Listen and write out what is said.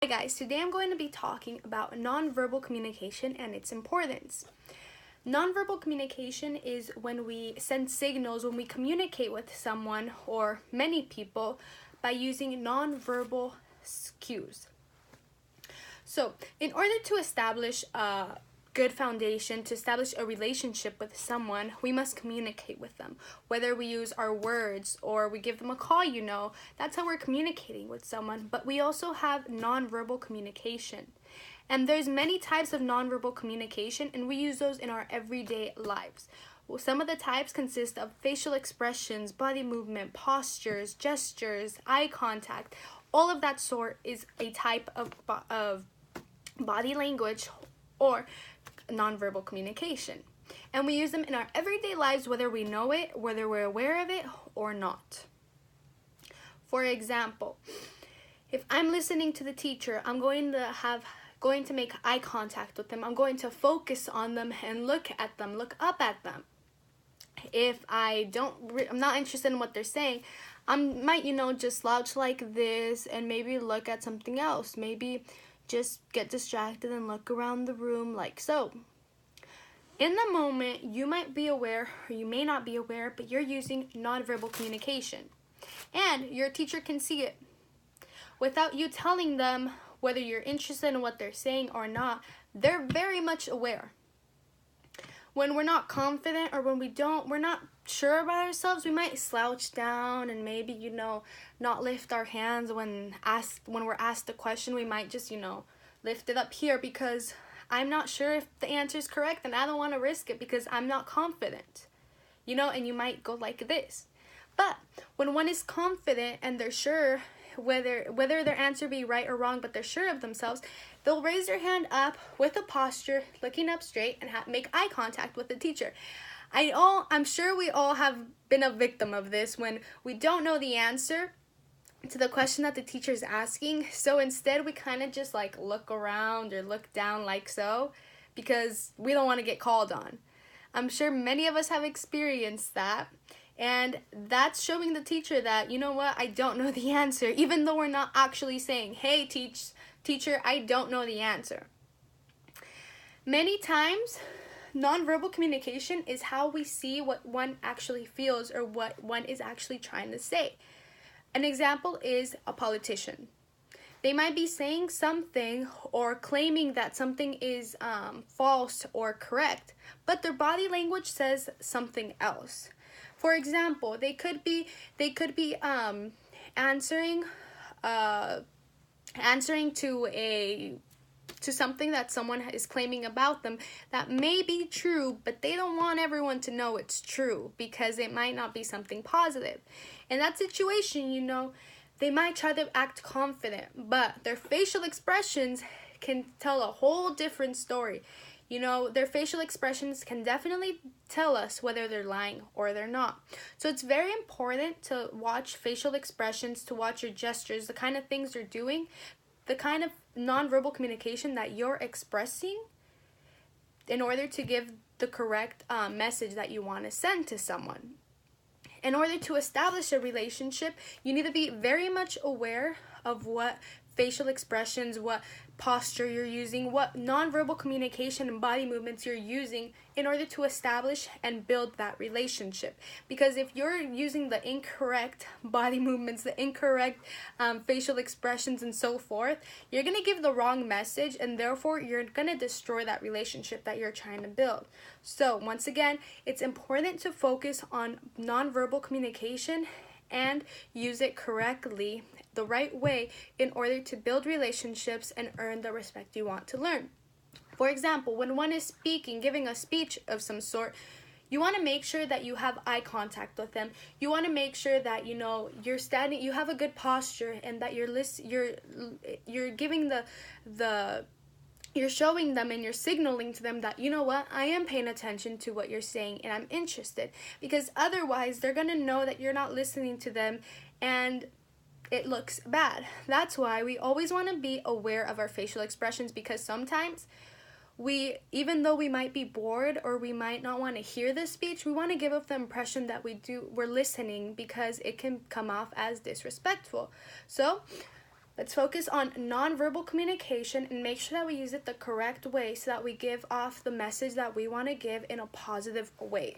Hi guys, today I'm going to be talking about nonverbal communication and its importance. Nonverbal communication is when we send signals, when we communicate with someone or many people by using nonverbal cues. So, in order to establish a good foundation, to establish a relationship with someone, we must communicate with them. Whether we use our words or we give them a call, that's how we're communicating with someone. But we also have nonverbal communication. And there's many types of nonverbal communication, and we use those in our everyday lives. Well, some of the types consist of facial expressions, body movement, postures, gestures, eye contact. All of that sort is a type of body language or nonverbal communication. And we use them in our everyday lives whether we know it, whether we're aware of it or not. For example, if I'm listening to the teacher, I'm going to make eye contact with them. I'm going to focus on them and look at them, look up at them. If I'm not interested in what they're saying, I might, just slouch like this and maybe look at something else. Maybe just get distracted and look around the room like so. In the moment, you might be aware or you may not be aware, but you're using nonverbal communication. And your teacher can see it. Without you telling them whether you're interested in what they're saying or not, they're very much aware. When we're not confident or when we're not sure about ourselves, we might slouch down and maybe, not lift our hands when we're asked a question. We might just, lift it up here because I'm not sure if the answer is correct and I don't want to risk it because I'm not confident. And you might go like this. But when one is confident and they're sure whether their answer be right or wrong, but they're sure of themselves, they'll raise their hand up with a posture, looking up straight, and make eye contact with the teacher. I'm sure we all have been a victim of this when we don't know the answer to the question that the teacher is asking. So instead, we kind of just look around or look down like so because we don't want to get called on. I'm sure many of us have experienced that. And that's showing the teacher that, I don't know the answer, even though we're not actually saying, hey, teacher, I don't know the answer. Many times, nonverbal communication is how we see what one actually feels or what one is actually trying to say. An example is a politician. They might be saying something or claiming that something is false or correct, but their body language says something else. For example, they could be answering to something that someone is claiming about them that may be true, but they don't want everyone to know it's true because it might not be something positive. In that situation, they might try to act confident, but their facial expressions can tell a whole different story. Their facial expressions can definitely tell us whether they're lying or they're not. So it's very important to watch facial expressions, to watch your gestures, the kind of things you're doing, the kind of nonverbal communication that you're expressing in order to give the correct message that you want to send to someone. In order to establish a relationship, you need to be very much aware of what facial expressions, what posture you're using, what nonverbal communication and body movements you're using in order to establish and build that relationship. Because if you're using the incorrect body movements, the incorrect facial expressions and so forth, you're going to give the wrong message and therefore you're going to destroy that relationship that you're trying to build. So once again, it's important to focus on nonverbal communication and use it correctly, the right way, in order to build relationships and earn the respect you want to learn. For example, when one is speaking, giving a speech of some sort, you want to make sure that you have eye contact with them. You want to make sure that you're standing, you have a good posture, and that you're giving you're showing them and you're signaling to them that, I am paying attention to what you're saying and I'm interested. Because otherwise, they're going to know that you're not listening to them and it looks bad. That's why we always want to be aware of our facial expressions, because sometimes even though we might be bored or we might not want to hear the speech, we want to give off the impression that we're listening because it can come off as disrespectful. So Let's focus on nonverbal communication and make sure that we use it the correct way so that we give off the message that we want to give in a positive way.